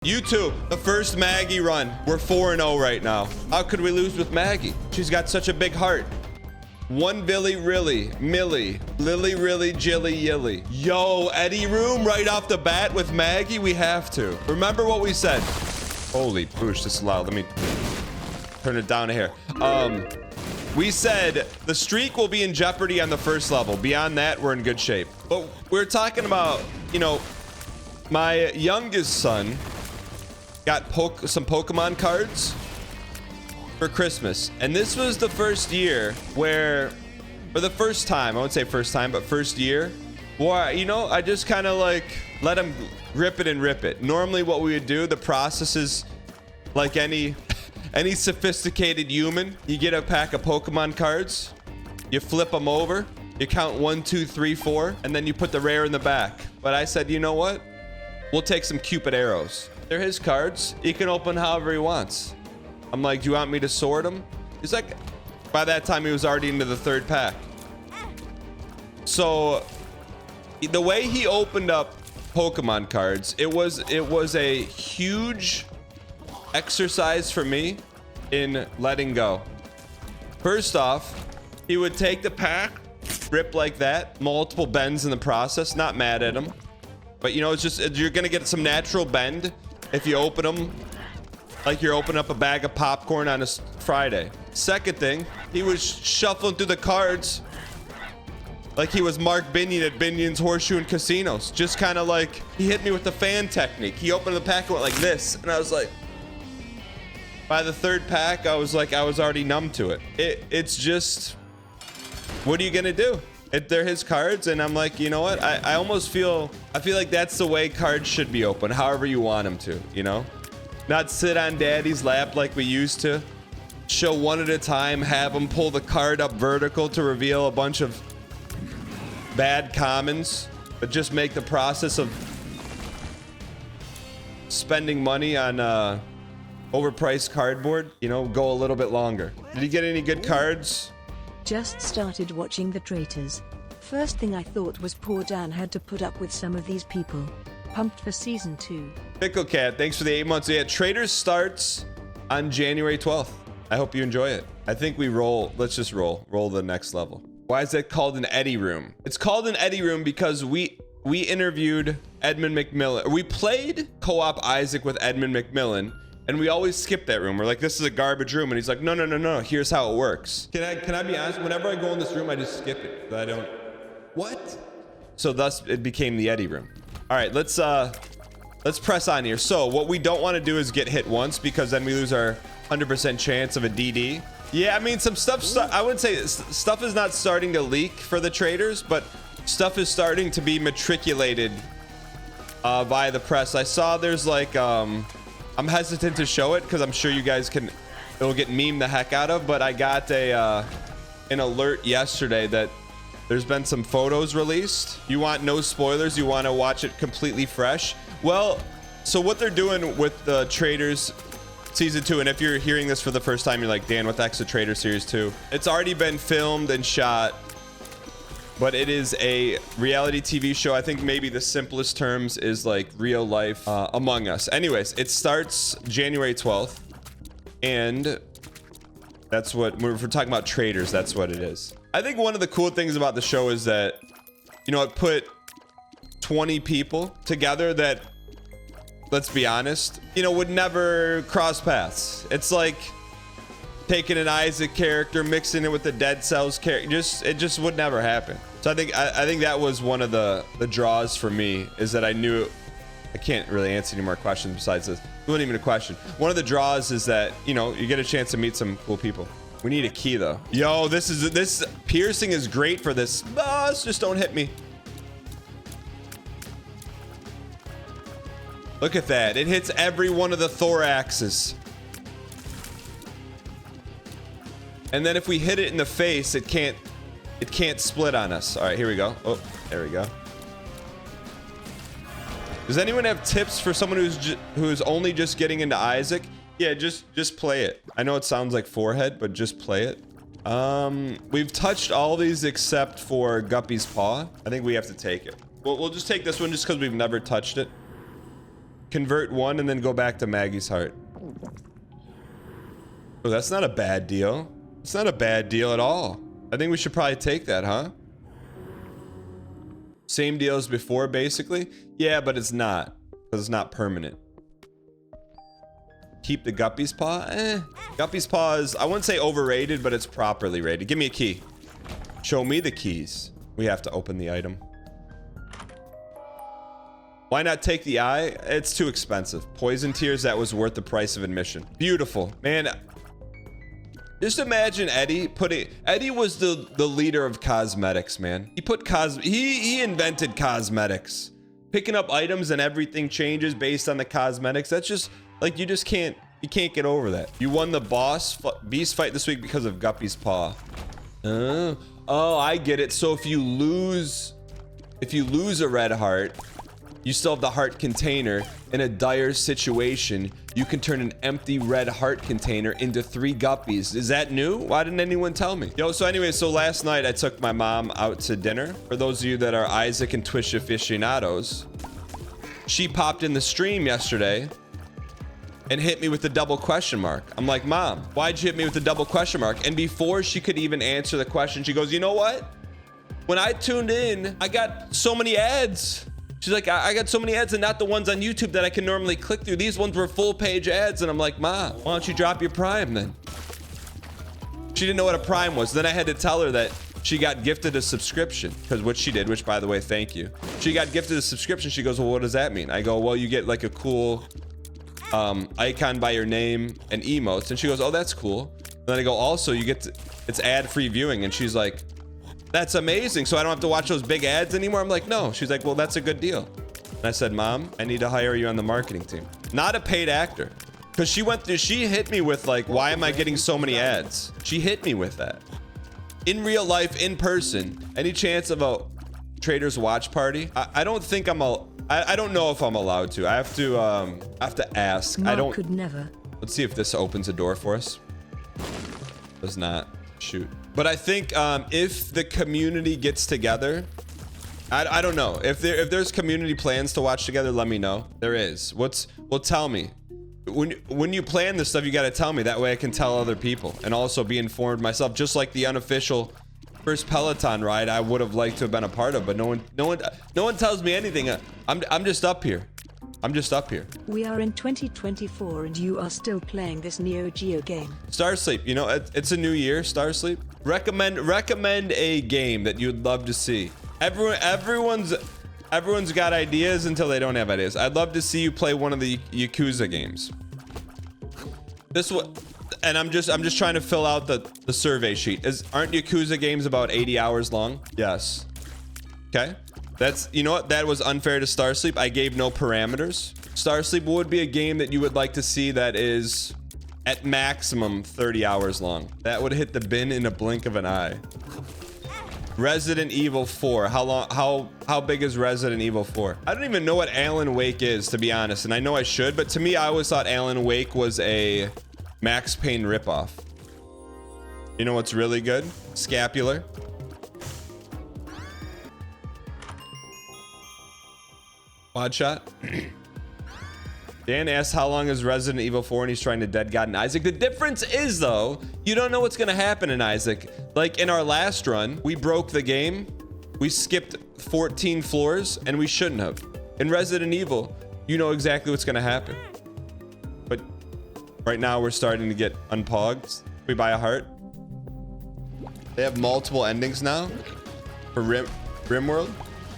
YouTube, the first Maggie run. We're 4-0 right now. How could we lose with Maggie? She's got such a big heart. One Billy Rilly, Millie, Lily Rilly, Jilly Yilly. Yo, Eddie room right off the bat with Maggie. We have to. Remember what we said. Holy poosh, this is loud. Let me turn it down here. We said the streak will be in jeopardy on the first level. Beyond that, we're in good shape. But we're talking about, you know, my youngest son got some Pokemon cards for Christmas. And this was the first year where, for the first time, I wouldn't say first time, but first year, where, you know, I just kind of like let him rip it and rip it. Normally what we would do, the process is like any sophisticated human. You get a pack of Pokemon cards, you flip them over, you count 1, 2, 3, 4, and then you put the rare in the back. But I said, you know what? We'll take some Cupid arrows. They're his cards. He can open however he wants. I'm like, do you want me to sort them? He's like, by that time he was already into the third pack. So the way he opened up Pokemon cards, it was a huge exercise for me in letting go. First off, he would take the pack, rip like that, multiple bends in the process. Not mad at him, but you know, it's just, you're gonna get some natural bend if you open them like you're opening up a bag of popcorn on a Friday. Second thing, he was shuffling through the cards like he was Mark Binion at Binion's Horseshoe and Casinos. Just kind of like, he hit me with the fan technique. He opened the pack and went like this, and I was like, by the third pack, I was like, I was already numb to it. It's just, what are you gonna do? They're his cards, and I'm like, you know what? I almost feel like that's the way cards should be open, however you want them to, you know? Not sit on daddy's lap like we used to. Show one at a time, have him pull the card up vertical to reveal a bunch of bad commons, but just make the process of spending money on overpriced cardboard, you know, go a little bit longer. Did he get any good cards? Just started watching The Traitors. First thing I thought was poor Dan had to put up with some of these people. Pumped for season 2. Pickle Cat, thanks for the 8 months. Yeah, Traitors starts on January 12th. I hope you enjoy it. I think we roll. Let's just roll the next level. Why is that called an Eddie room? It's called an Eddie room because we interviewed Edmund McMillan. We played co-op Isaac with Edmund McMillan, and we always skip that room. We're like, this is a garbage room. And he's like, no. Here's how it works. Can I be honest? Whenever I go in this room, I just skip it. I don't. What? So thus it became the Eddie room. All right, let's press on here. So what we don't want to do is get hit once, because then we lose our 100% chance of a DD. Yeah, I mean, some stuff, I wouldn't say stuff is not starting to leak for the traders, but stuff is starting to be matriculated via the press. I saw there's like, I'm hesitant to show it because I'm sure you guys it'll get memed the heck out of, but I got an alert yesterday that there's been some photos released. You want no spoilers, you want to watch it completely fresh. Well, so what they're doing with the Traders season 2, and if you're hearing this for the first time, you're like, Dan, what the heck's the Trader series 2? It's already been filmed and shot, but it is a reality TV show. I think maybe the simplest terms is like real life Among Us. Anyways, it starts January 12th, and that's what we're talking about. Traders, that's what it is. I think one of the cool things about the show is that, you know, it put 20 people together that, let's be honest, you know, would never cross paths. It's like taking an Isaac character, mixing it with the Dead Cells character. It just would never happen. So I think that was one of the draws for me, is that I knew I can't really answer any more questions besides this. It wasn't even a question. One of the draws is that, you know, you get a chance to meet some cool people. We need a key though. Yo, this piercing is great for this. Boss, just don't hit me. Look at that. It hits every one of the thoraxes. And then if we hit it in the face, it can't split on us. All right, here we go. Oh, there we go. Does anyone have tips for someone who's only just getting into Isaac? Yeah, just play it. I know it sounds like forehead, but just play it. We've touched all these except for Guppy's paw. I think we have to take it. We'll just take this one just because we've never touched it. convert one and then go back to Maggie's heart. Oh, that's not a bad deal. It's not a bad deal at all. I think we should probably take that, huh? Same deal as before, basically. Yeah, but it's not, because it's not permanent. Keep the Guppy's Paw. Guppy's Paw is, I wouldn't say overrated, but it's properly rated. Give me a key. Show me the keys. We have to open the item. Why not take the eye? It's too expensive. Poison tears, that was worth the price of admission. Beautiful. Man, just imagine Eddie Eddie was the leader of cosmetics, man. He invented cosmetics. Picking up items and everything changes based on the cosmetics. That's just, like, you can't get over that. You won the beast fight this week because of Guppy's Paw. Oh, I get it. So if you lose a red heart, you still have the heart container. In a dire situation, you can turn an empty red heart container into 3 guppies. Is that new? Why didn't anyone tell me? Yo, so anyway, so last night I took my mom out to dinner. For those of you that are Isaac and Twitch aficionados, she popped in the stream yesterday and hit me with the double question mark. I'm like, Mom, why'd you hit me with the double question mark? And before she could even answer the question, she goes, you know what? When I tuned in, I got so many ads. She's like, I got so many ads, and not the ones on YouTube that I can normally click through. These ones were full page ads. And I'm like, Ma, why don't you drop your Prime then? She didn't know what a Prime was. Then I had to tell her that she got gifted a subscription, because what she did, which by the way, thank you. She got gifted a subscription. She goes, well, what does that mean? I go, well, you get like a cool icon by your name and emotes. And she goes, oh, that's cool. And then I go, also, you get it's ad-free viewing. And she's like, that's amazing. So I don't have to watch those big ads anymore. I'm like, no. She's like, well, that's a good deal. And I said, Mom, I need to hire you on the marketing team. Not a paid actor. Because she hit me with like, why am I getting so many ads? She hit me with that. In real life, in person, any chance of a Traders watch party? I don't think I don't know if I'm allowed to. I have to ask. Mark could never. Let's see if this opens a door for us. Does not. Shoot. But I think if the community gets together, I don't know. If there's community plans to watch together, let me know. There is. Well, tell me. When you plan this stuff, you got to tell me. That way I can tell other people and also be informed myself. Just like the unofficial first Peloton ride I would have liked to have been a part of, but no one tells me anything. I'm just up here. I'm just up here. We are in 2024 and you are still playing this Neo Geo game. Starsleep, you know, it's a new year, Starsleep. Recommend a game that you'd love to see. Everyone's got ideas until they don't have ideas. I'd love to see you play one of the Yakuza games. And I'm just trying to fill out the survey sheet. Aren't Yakuza games about 80 hours long? Yes. Okay. You know what? That was unfair to Starsleep. I gave no parameters. Starsleep, what would be a game that you would like to see that is at maximum 30 hours long? That would hit the bin in a blink of an eye. Resident Evil 4. How big is Resident Evil 4? I don't even know what Alan Wake is, to be honest, and I know I should, but to me, I always thought Alan Wake was a Max Payne ripoff. You know what's really good? Scapular. Quad shot. Dan asked how long is Resident Evil 4 and he's trying to dead God in Isaac. The difference is, though, you don't know what's going to happen in Isaac. Like in our last run, we broke the game. We skipped 14 floors and we shouldn't have. In Resident Evil, you know exactly what's going to happen. But right now we're starting to get unpogged. We buy a heart. They have multiple endings now for Rimworld.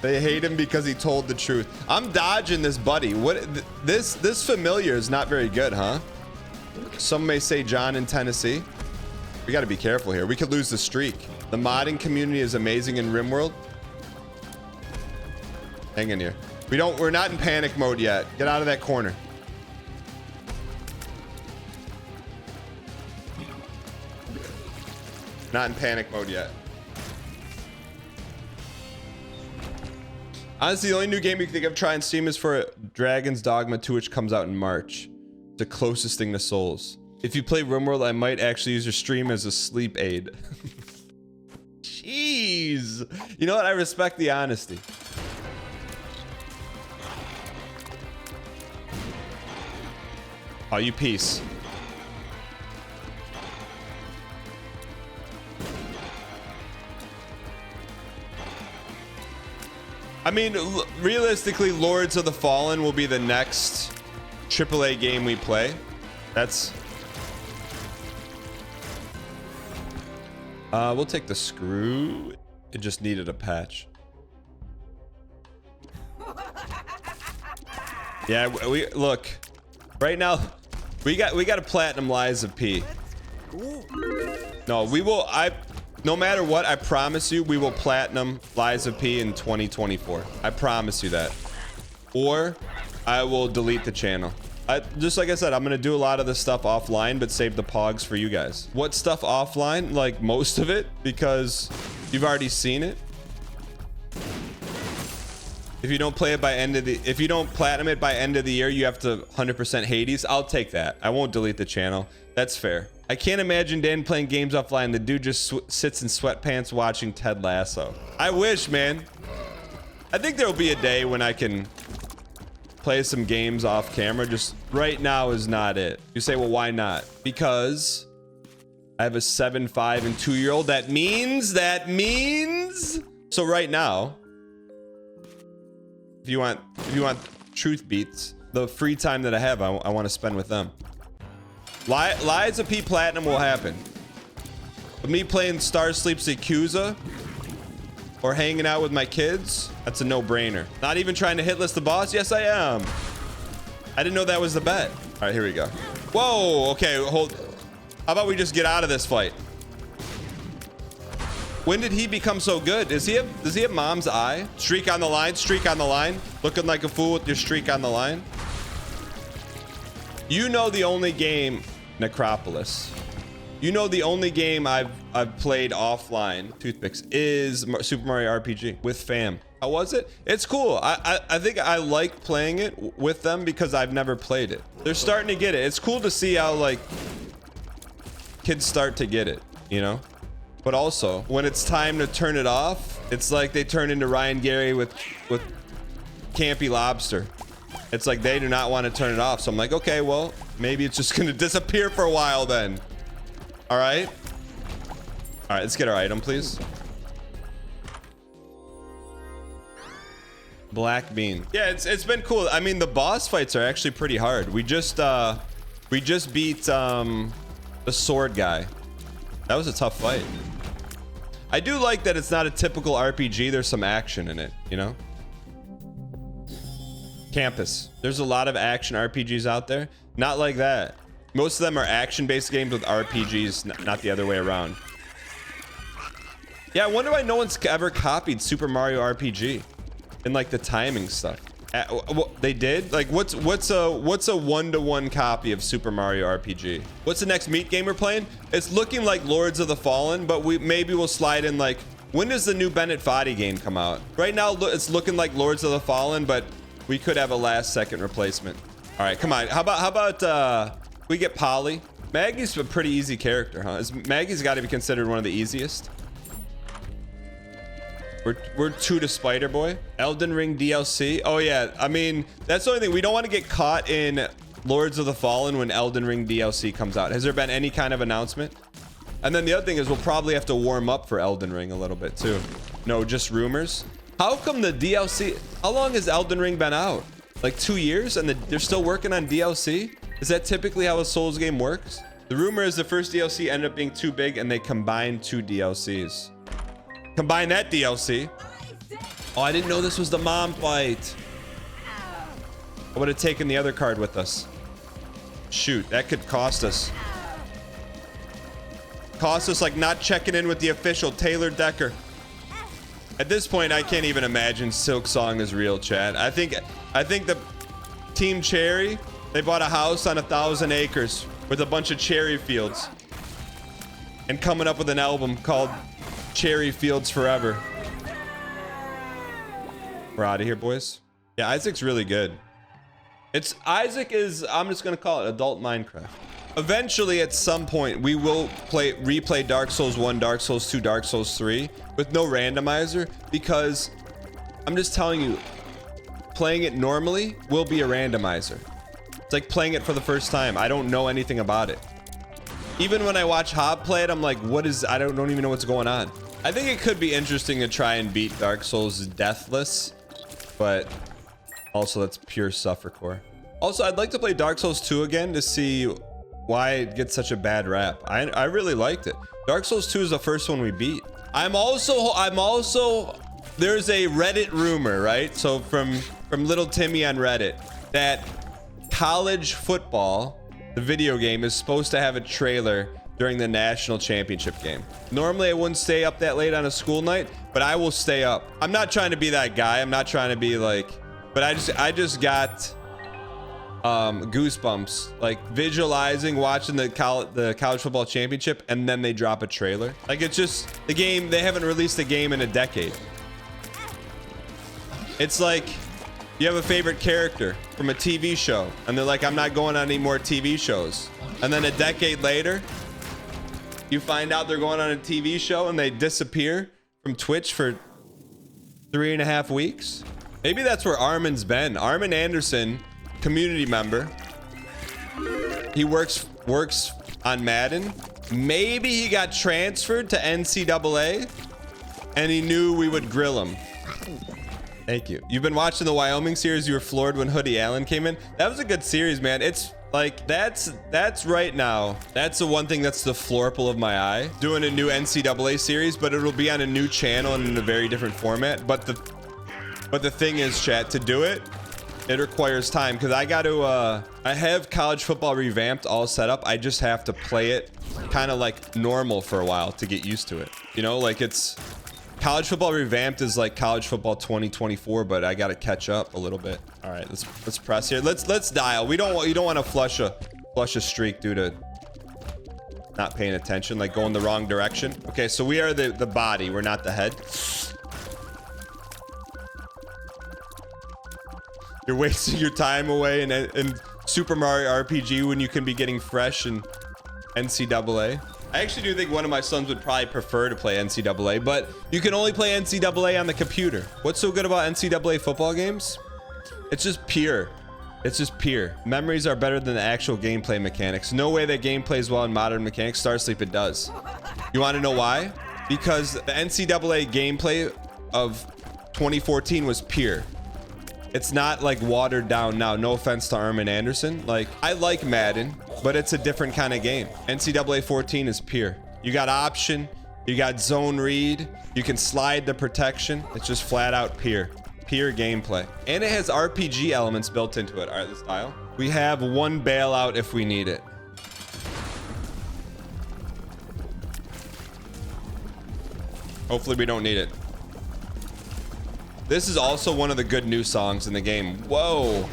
They hate him because he told the truth. I'm dodging this buddy. What? This familiar is not very good, huh? Some may say John in Tennessee. We got to be careful here. We could lose the streak. The modding community is amazing in Rimworld. Hang in here. We're not in panic mode yet. Get out of that corner. Not in panic mode yet. Honestly, the only new game you can think of trying Steam is for Dragon's Dogma 2, which comes out in March. The closest thing to Souls. If you play RimWorld, I might actually use your stream as a sleep aid. Jeez. You know what? I respect the honesty. Oh, you piece. I mean, realistically, Lords of the Fallen will be the next AAA game we play. That's... we'll take the screw. It just needed a patch. Yeah, we look. Right now, we got a platinum Lies of P. No, we will. No matter what, I promise you, we will platinum Lies of P in 2024. I promise you that. Or I will delete the channel. Just like I said, I'm gonna do a lot of this stuff offline, but save the pogs for you guys. What stuff offline? Like most of it, because you've already seen it. If you don't play it by if you don't platinum it by end of the year, you have to 100% Hades. I'll take that. I won't delete the channel. That's fair. I can't imagine Dan playing games offline. The dude just sits in sweatpants watching Ted Lasso. I wish, man. I think there'll be a day when I can play some games off camera. Just right now is not it. You say, well, why not? Because I have a 7, 5, and 2-year-old. That means. So right now, if you want truth beats, the free time that I have, I want to spend with them. Lies of P Platinum will happen. But me playing Star Sleep's Yakuza or hanging out with my kids, that's a no-brainer. Not even trying to hit list the boss? Yes, I am. I didn't know that was the bet. All right, here we go. Whoa, okay, hold. How about we just get out of this fight? When did he become so good? Does he have mom's eye? Streak on the line, streak on the line. Looking like a fool with your streak on the line. You know the only game, Necropolis. You know the only game I've played offline, Toothpicks, is Super Mario RPG with fam. How was it? It's cool. I think I like playing it with them because I've never played it. They're starting to get it. It's cool to see how like kids start to get it, you know? But also, when it's time to turn it off, it's like they turn into Ryan Gary with Campy Lobster. It's like they do not want to turn it off. So I'm like, okay, well, maybe it's just gonna disappear for a while then. All right. All right, let's get our item, please. Black bean. Yeah, it's been cool. I mean, the boss fights are actually pretty hard. We just beat the sword guy. That was a tough fight. I do like that it's not a typical RPG. There's some action in it, you know? Campus. There's a lot of action RPGs out there. Not like that. Most of them are action-based games with RPGs, not the other way around. Yeah, I wonder why no one's ever copied Super Mario RPG and like the timing stuff. They did? Like, what's a one-to-one copy of Super Mario RPG? What's the next meat game we're playing? It's looking like Lords of the Fallen, but maybe we'll slide in like, when does the new Bennett Foddy game come out? Right now, it's looking like Lords of the Fallen, but we could have a last-second replacement. All right, come on. How about we get Polly? Maggie's a pretty easy character, huh? Maggie's got to be considered one of the easiest. We're 2 to Spider Boy. Elden Ring DLC. Oh yeah, I mean, that's the only thing. We don't want to get caught in Lords of the Fallen when Elden Ring DLC comes out. Has there been any kind of announcement? And then the other thing is we'll probably have to warm up for Elden Ring a little bit too. No, just rumors. How come the DLC, how long has Elden Ring been out? Like 2 years and they're still working on DLC? Is that typically how a Souls game works? The rumor is the first DLC ended up being too big and they combined 2 DLCs. Combine that DLC. Oh, I didn't know this was the mom fight. I would have taken the other card with us. Shoot, that could cost us. Cost us like not checking in with the official Taylor Decker. At this point, I can't even imagine Silk Song is real, chat. I think the Team Cherry, they bought a house on 1,000 acres with a bunch of cherry fields and coming up with an album called Cherry Fields Forever. We're out of here, boys. Yeah, Isaac's really good. Isaac is, I'm just gonna call it adult Minecraft. Eventually, at some point, we will replay Dark Souls 1, Dark Souls 2, Dark Souls 3 with no randomizer, because I'm just telling you, playing it normally will be a randomizer. It's like playing it for the first time. I don't know anything about it. Even when I watch Hob play it, I'm like, what is, I don't even know what's going on. I think it could be interesting to try and beat Dark Souls deathless, but also that's pure suffercore. Also, I'd like to play Dark Souls 2 again to see why it gets such a bad rap. I really liked it. Dark Souls 2 is the first one we beat. I'm also there's a Reddit rumor, right? So from Little Timmy on Reddit, that college football, the video game, is supposed to have a trailer during the national championship game. Normally I wouldn't stay up that late on a school night, but I will stay up. I'm not trying to be that guy. I'm not trying to be like, but I just got goosebumps, like visualizing watching the college football championship, and then they drop a trailer. Like, it's just the game. They haven't released a game in a decade. It's like you have a favorite character from a TV show and they're like, I'm not going on any more TV shows. And then a decade later, you find out they're going on a TV show and they disappear from Twitch for 3.5 weeks. Maybe that's where Armin's been. Armin Anderson, community member. He works on Madden. Maybe he got transferred to NCAA and he knew we would grill him. Thank you. You've been watching the Wyoming series. You were floored when Hoodie Allen came in. That was a good series, man. It's like, that's right now. That's the one thing that's the florple of my eye. Doing a new NCAA series, but it'll be on a new channel and in a very different format. But the thing is, chat, to do it, it requires time, because I have college football revamped all set up. I just have to play it kind of like normal for a while to get used to it. You know, like, it's college football revamped is like college football 2024, but I got to catch up a little bit. All right, let's press here. Let's dial. You don't want to flush a streak due to not paying attention, like going the wrong direction. Okay, so we are the body. We're not the head. You're wasting your time away in Super Mario RPG when you can be getting fresh in NCAA. I actually do think one of my sons would probably prefer to play NCAA, but you can only play NCAA on the computer. What's so good about NCAA football games? It's just pure. It's just pure. Memories are better than the actual gameplay mechanics. No way that game plays well in modern mechanics. Starsleep, it does. You want to know why? Because the NCAA gameplay of 2014 was pure. It's not like watered down now. No offense to Armin Anderson. Like, I like Madden, but it's a different kind of game. NCAA 14 is pure. You got option, you got zone read, you can slide the protection. It's just flat out pure gameplay. And it has RPG elements built into it. All right, let's dial. We have one bailout if we need it. Hopefully we don't need it. This is also one of the good new songs in the game. Whoa.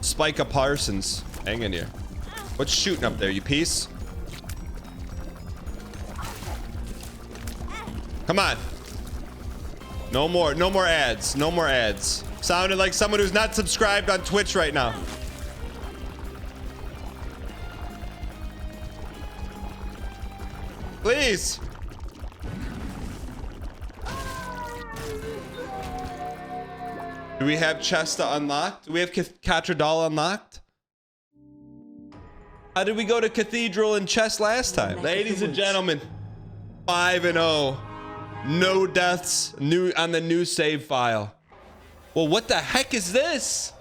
Spike Parsons. Hang in here. What's shooting up there, you piece? Come on. No more ads. No more ads. Sounded like someone who's not subscribed on Twitch right now. Please. Do we have Chesta unlocked? Do we have Catradal unlocked? How did we go to Cathedral and Chest last time? Ladies and gentlemen, 5-0. No deaths on the new save file. Well, what the heck is this?